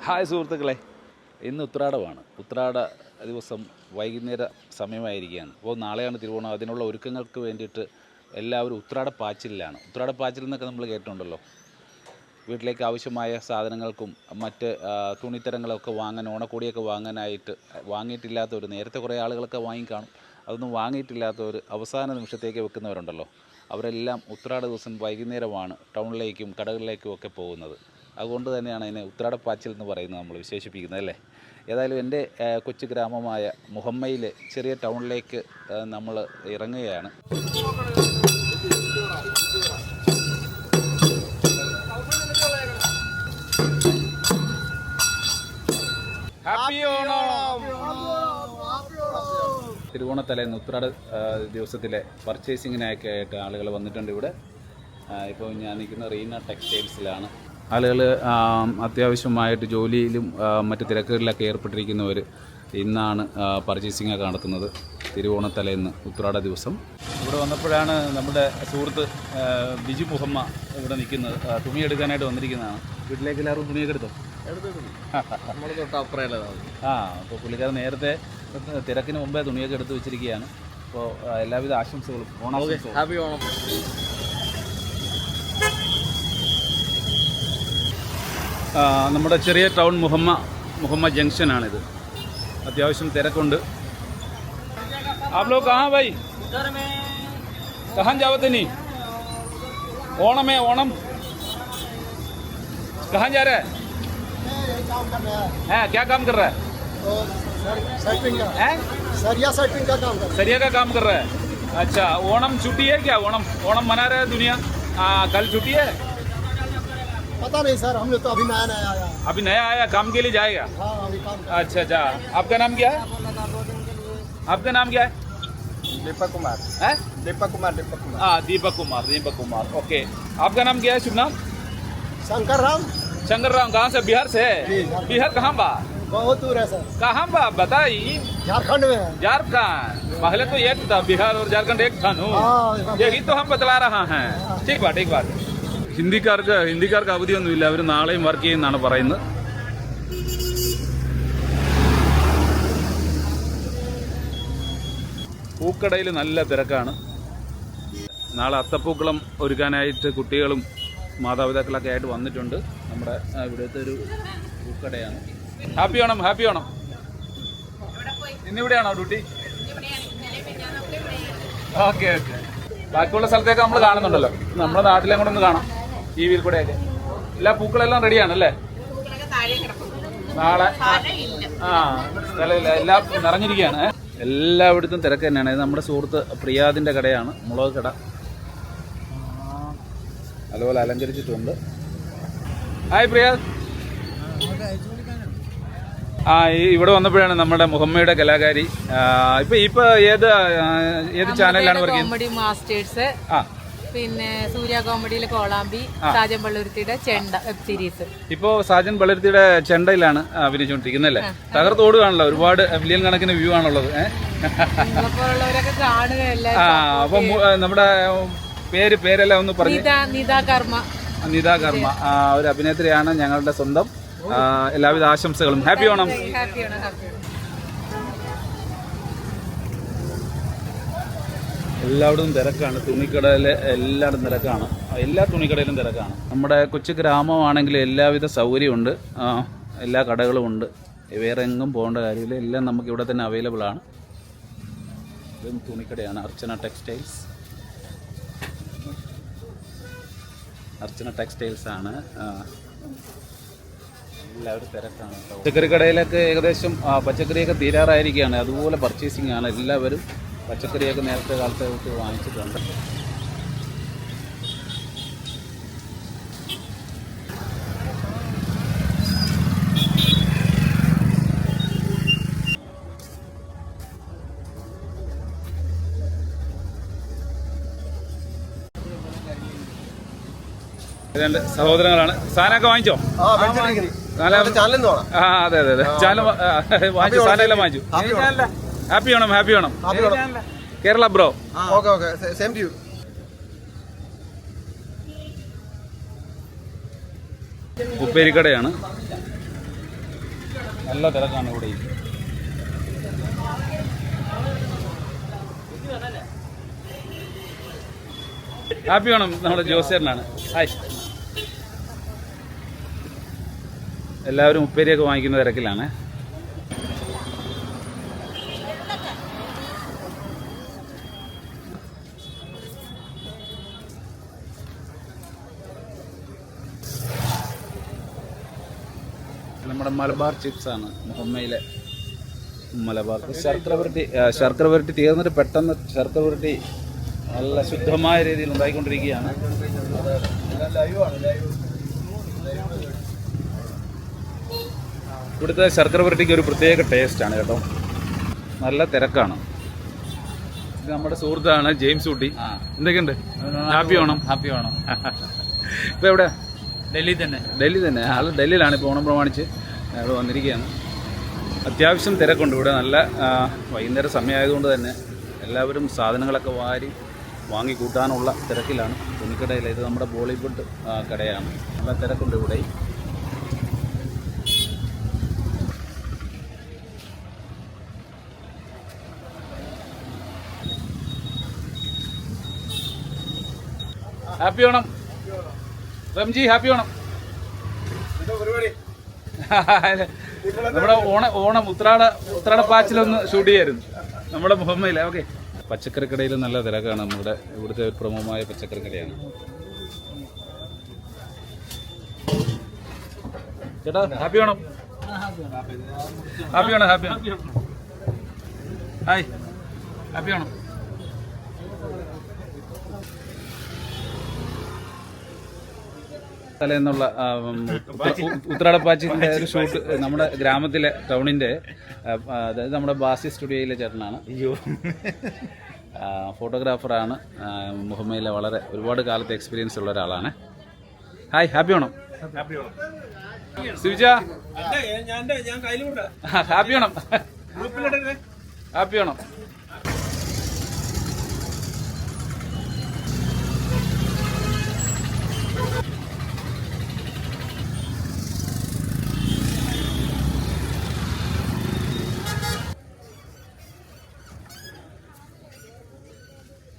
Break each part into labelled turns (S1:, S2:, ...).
S1: Hi സുഹൃത്തുക്കളെ, ഇന്ന് ഉത്രാടമാണ്. ഉത്രാട ദിവസം വൈകുന്നേര സമയമായിരിക്കുകയാണ്. അപ്പോൾ നാളെയാണ് തിരുവോണം. അതിനുള്ള ഒരുക്കങ്ങൾക്ക് വേണ്ടിയിട്ട് എല്ലാവരും ഉത്രാടപ്പാച്ചിലാണ്. ഉത്രാടപ്പാച്ചിൽ എന്നൊക്കെ നമ്മൾ കേട്ടിട്ടുണ്ടല്ലോ. വീട്ടിലേക്ക് ആവശ്യമായ സാധനങ്ങൾക്കും മറ്റ് തുണിത്തരങ്ങളൊക്കെ വാങ്ങാൻ, ഓണക്കോടിയൊക്കെ വാങ്ങാനായിട്ട് വാങ്ങിയിട്ടില്ലാത്തവർ, നേരത്തെ കുറേ ആളുകളൊക്കെ വാങ്ങിക്കാണും, അതൊന്നും വാങ്ങിയിട്ടില്ലാത്തവർ അവസാന നിമിഷത്തേക്ക് വെക്കുന്നവരുണ്ടല്ലോ. അവരെല്ലാം ഉത്രാട ദിവസം വൈകുന്നേരമാണ് ടൗണിലേക്കും കടകളിലേക്കും ഒക്കെ പോകുന്നത്. അതുകൊണ്ട് തന്നെയാണ് അതിനെ ഉത്രാടപ്പാച്ചിൽ എന്ന് പറയുന്നത്, നമ്മൾ വിശേഷിപ്പിക്കുന്നത് അല്ലേ. ഏതായാലും എൻ്റെ കൊച്ചു ഗ്രാമമായ മുഹമ്മയിലെ ചെറിയ ടൗണിലേക്ക് നമ്മൾ ഇറങ്ങുകയാണ്. തിരുവോണത്തലേന്ന് ഉത്രാട ദിവസത്തിലെ പർച്ചേസിങ്ങിനൊക്കെ ആയിട്ട് ആളുകൾ വന്നിട്ടുണ്ട് ഇവിടെ. ഇപ്പോൾ ഞാൻ നിൽക്കുന്ന റീന ടെക്സ്റ്റൈൽസിലാണ്. ആളുകൾ അത്യാവശ്യമായിട്ട് ജോലിയിലും മറ്റ് തിരക്കുകളിലൊക്കെ ഏർപ്പെട്ടിരിക്കുന്നവർ ഇന്നാണ് പർച്ചേസിങ്ങൊക്കെ നടത്തുന്നത്. തിരുവോണത്തലേന്ന് ഉത്രാട ദിവസം ഇവിടെ വന്നപ്പോഴാണ് നമ്മുടെ സുഹൃത്ത് ബിജു മുഹമ്മ ഇവിടെ നിൽക്കുന്നത്. തുണി എടുക്കാനായിട്ട് വന്നിരിക്കുന്നതാണ്. വീട്ടിലേക്ക് എല്ലാവരും തുണിയൊക്കെ എടുത്തോ? അപ്പോൾ പുള്ളിക്കാരൻ നേരത്തെ തിരക്കിന് മുമ്പേ തുണിയൊക്കെ എടുത്ത് വെച്ചിരിക്കുകയാണ്. അപ്പോൾ എല്ലാവിധ ആശംസകളും, ഓണാശംസകളും.
S2: ഹാപ്പി ഓണം.
S1: നമ്മുടെ ചെറിയ ടൗൺ മുഹമ്മ ജംഗ്ഷനാണിത്. അത്യാവശ്യം തിരക്കുണ്ട്. आप लोग कहाँ भाई? कहाँ जाओ तनी? ओणम है, ओणम कहाँ जा रहा है? क्या काम कर रहा है?
S2: सेटिंग का
S1: है?
S2: सेटिंग का काम कर रहा है।
S1: सरिया का काम कर रहा है। अच्छा, ओणम छुट्टी है क्या? ओणम मना रहा है दुनिया? कल छुट्टी है?
S2: पता नहीं सर, हम लोग तो अभी नया आया।
S1: अभी नया आया, काम के लिए जाएगा?
S2: हाँ, अभी काम।
S1: अच्छा, आपका नाम क्या है? आपका नाम क्या है?
S2: दीपक कुमार।
S1: है?
S2: दीपक कुमार।
S1: दीपक कुमार। ओके, आपका नाम क्या है? शुभ नाम?
S2: शंकर राम।
S1: कहाँ से? बिहार से? बिहार कहाँ बा?
S2: बहुत दूर है सर।
S1: कहाँ बा बताइए?
S2: झारखंड में है।
S1: झारखंड। पहले तो एक था, बिहार और झारखंड एक था नो। यही तो हम बतला रहा हैं. ठीक बात. ഹിന്ദിക്കാർക്ക് അവധിയൊന്നുമില്ല. അവർ നാളെയും വർക്ക് ചെയ്യുമെന്നാണ് പറയുന്നത്. പൂക്കടയിൽ നല്ല തിരക്കാണ്. നാളെ അത്തപ്പൂക്കളം ഒരുക്കാനായിട്ട് കുട്ടികളും മാതാപിതാക്കളൊക്കെ ആയിട്ട് വന്നിട്ടുണ്ട്. നമ്മുടെ ഇവിടുത്തെ ഒരു പൂക്കടയാണ്. ഹാപ്പി ഓണം. ഇന്നിവിടെയാണോ ഡ്യൂട്ടി? ഓക്കെ. ബാക്കിയുള്ള സ്ഥലത്തേക്ക് നമ്മൾ കാണുന്നുണ്ടല്ലോ. നമ്മുടെ നാട്ടിലെ കൂടെ ഒന്ന് കാണാം, ടി വിയിൽ കൂടെയൊക്കെ. എല്ലാ പൂക്കളെല്ലാം റെഡിയാണല്ലേ? നാളെ സ്ഥലമില്ല, എല്ലാം നിറഞ്ഞിരിക്കുകയാണ്. എല്ലായിടത്തും തിരക്ക് തന്നെയാണ്. ഇത് നമ്മുടെ സുഹൃത്ത് പ്രിയാദിൻ്റെ കടയാണ്, മുളക് കട. അതുപോലെ അലങ്കരിച്ചിട്ടുണ്ട്. ഹായ് പ്രിയാദ്. ഇവിടെ വന്നപ്പോഴാണ് നമ്മുടെ മുഹമ്മയുടെ കലാകാരി. ഇപ്പൊ ഏത് ചാനലിലാണ് വർക്ക് ചെയ്യുന്നത്?
S3: പിന്നെ സൂര്യ കോമഡിയിലെ കോളാമ്പി, സാജൻ പള്ളുരുത്തിയുടെ ചെണ്ട വെബ് സീരീസ്.
S1: ഇപ്പോ സാജൻ പള്ളുരുത്തിയുടെ ചെണ്ടയിലാണ് അഭിനയിച്ചുകൊണ്ടിരിക്കുന്നത് അല്ലേ? തകർത്തോടുകയാണല്ലോ. ഒരുപാട് മില്യൺ കണക്കിന് വ്യൂ ആണുള്ളത്. അപ്പൊ നമ്മുടെ പേരെല്ലാം ഒന്ന് പറഞ്ഞു. നിത കർമ്മ ഒരു അഭിനേത്രിയാണ്, ഞങ്ങളുടെ സ്വന്തം. എല്ലാവിധ ആശംസകളും. ഹാപ്പി ഓണം. എല്ലായിടത്തും തിരക്കാണ്. തുണിക്കടയിലെ എല്ലായിടും തിരക്കാണ്. എല്ലാ തുണിക്കടയിലും തിരക്കാണ്. നമ്മുടെ കൊച്ചു ഗ്രാമമാണെങ്കിൽ എല്ലാവിധ സൗകര്യമുണ്ട്, എല്ലാ കടകളും ഉണ്ട്. വേറെ എങ്ങും പോകേണ്ട കാര്യമില്ല. എല്ലാം നമുക്ക് ഇവിടെ തന്നെ അവൈലബിൾ ആണ്. ഇതും തുണിക്കടയാണ്, അർച്ചന ടെക്സ്റ്റൈൽസ് ആണ്. എല്ലാവരും തിരക്കാണ്. പച്ചക്കറി കടയിലൊക്കെ ഏകദേശം പച്ചക്കറിയൊക്കെ തീരാറായിരിക്കുകയാണ്. അതുപോലെ പർച്ചേസിംഗ് ആണ്. എല്ലാവരും പച്ചക്കറിയൊക്കെ നേരത്തെ കാലത്തെ വാങ്ങിച്ചിട്ടുണ്ട്. രണ്ട് സഹോദരങ്ങളാണ്. സാധനമൊക്കെ വാങ്ങിച്ചോ? അതെ. ചാനൽ വാങ്ങിച്ചു, സാധനമെല്ലാം വാങ്ങിച്ചു. Happy Onam. Kerala bro.
S2: Same to you.
S1: ഉപ്പേരിക്കടയാണ്. നല്ല തിരക്കാണ് ഇവിടെ. ഹാപ്പി ഓണം. നമ്മുടെ ജോസേട്ടനാണ്. ഹായ്. എല്ലാവരും ഉപ്പേരിയൊക്കെ വാങ്ങിക്കുന്ന തിരക്കിലാണ്. നമ്മുടെ മലബാർ ചിപ്സാണ്, മുഹമ്മയിലെ മലബാർ. ശർക്കര പുരട്ടി തീർന്നിട്ട് പെട്ടെന്ന് ശർക്കര പുരട്ടി നല്ല ശുദ്ധമായ രീതിയിൽ ഉണ്ടായിക്കൊണ്ടിരിക്കുകയാണ്. ഇവിടുത്തെ ശർക്കര പുരട്ടിക്ക് ഒരു പ്രത്യേക ടേസ്റ്റാണ് കേട്ടോ. നല്ല തിരക്കാണ്. ഇത് നമ്മുടെ സുഹൃത്താണ് ജെയിംസ് കുട്ടി. എന്തൊക്കെയുണ്ട്? ഹാപ്പി ഓണം. ഹാപ്പി ഓണം. ഇപ്പോൾ എവിടെ? ഡൽഹി തന്നെ. ആൾ ഡൽഹിയിലാണ്. ഇപ്പോൾ ഓണം പ്രമാണിച്ച് ഇവിടെ വന്നിരിക്കുകയാണ്. അത്യാവശ്യം തിരക്കുണ്ട് ഇവിടെ. നല്ല വൈകുന്നേര സമയമായതുകൊണ്ട് തന്നെ എല്ലാവരും സാധനങ്ങളൊക്കെ വാങ്ങി കൂട്ടാനുള്ള തിരക്കിലാണ്. തുണിക്കടയിൽ. ഇത് നമ്മുടെ ബോളിവുഡ് കടയാണ്. നല്ല തിരക്കുണ്ട് ഇവിടെ. ഹാപ്പി ഓണം റംജി. ഹാപ്പി ഓണം. നമ്മുടെ ഓണം ഉത്രാട പാച്ചിലൊന്ന് ഷൂട്ട് ചെയ്യായിരുന്നു നമ്മുടെ മുഹമ്മയിൽ. ഓക്കെ. പച്ചക്കറിക്കടയിൽ നല്ല തിരക്കാണ്. നമ്മുടെ ഇവിടുത്തെ ഒരു പ്രമുഖമായ പച്ചക്കറിക്കടയാണ്. ചേട്ടാ happy Onam. Happy Onam. Hi. Happy Onam. തലേന്നുള്ള ഉത്രാടപ്പാച്ചിൻ്റെ ഒരു ഷൂട്ട് നമ്മുടെ ഗ്രാമത്തിലെ ടൗണിൻ്റെ, അതായത് നമ്മുടെ ബാസി സ്റ്റുഡിയോയിലെ ചേട്ടനാണ്. ഫോട്ടോഗ്രാഫറാണ്. മുഹമ്മയിലെ വളരെ ഒരുപാട് കാലത്തെ എക്സ്പീരിയൻസ് ഉള്ള ഒരാളാണ്. ഹായ്. ഹാപ്പി ഓണം. സിവിജ. ഹാപ്പി ഓണം. ഹാപ്പി ഓണം.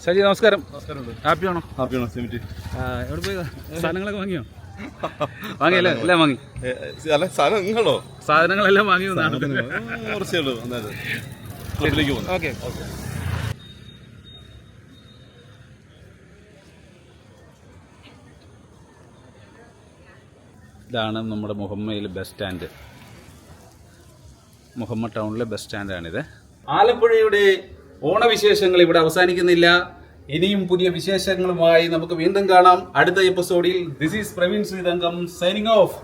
S1: സജി നമസ്കാരം. ഹാപ്പി ആണോ?
S4: ഹാപ്പി ഓണം. സെമിറ്റി.
S1: എവിടെ പോയി? സാധനങ്ങളൊക്കെ വാങ്ങിയോ? വാങ്ങിയല്ലേ? എല്ലാം വാങ്ങി.
S4: അല്ല സാധനങ്ങളോ?
S1: സാധനങ്ങളെല്ലാം വാങ്ങിയോ?
S4: കുറച്ചേ ഉള്ളൂ. ക്ലബിലേക്ക് പോകുന്നു.
S1: ഓക്കെ. ഇതാണ് നമ്മുടെ മുഹമ്മയിലെ ബസ് സ്റ്റാൻഡ്. മുഹമ്മ ടൗണിലെ ബസ് സ്റ്റാൻഡാണിത്. ആലപ്പുഴയുടെ ഓണവിശേഷങ്ങൾ ഇവിടെ അവസാനിക്കുന്നില്ല. ഇനിയും പുതിയ വിശേഷങ്ങളുമായി നമുക്ക് വീണ്ടും കാണാം അടുത്ത എപ്പിസോഡിൽ. This is Praveen Sreethankam signing off.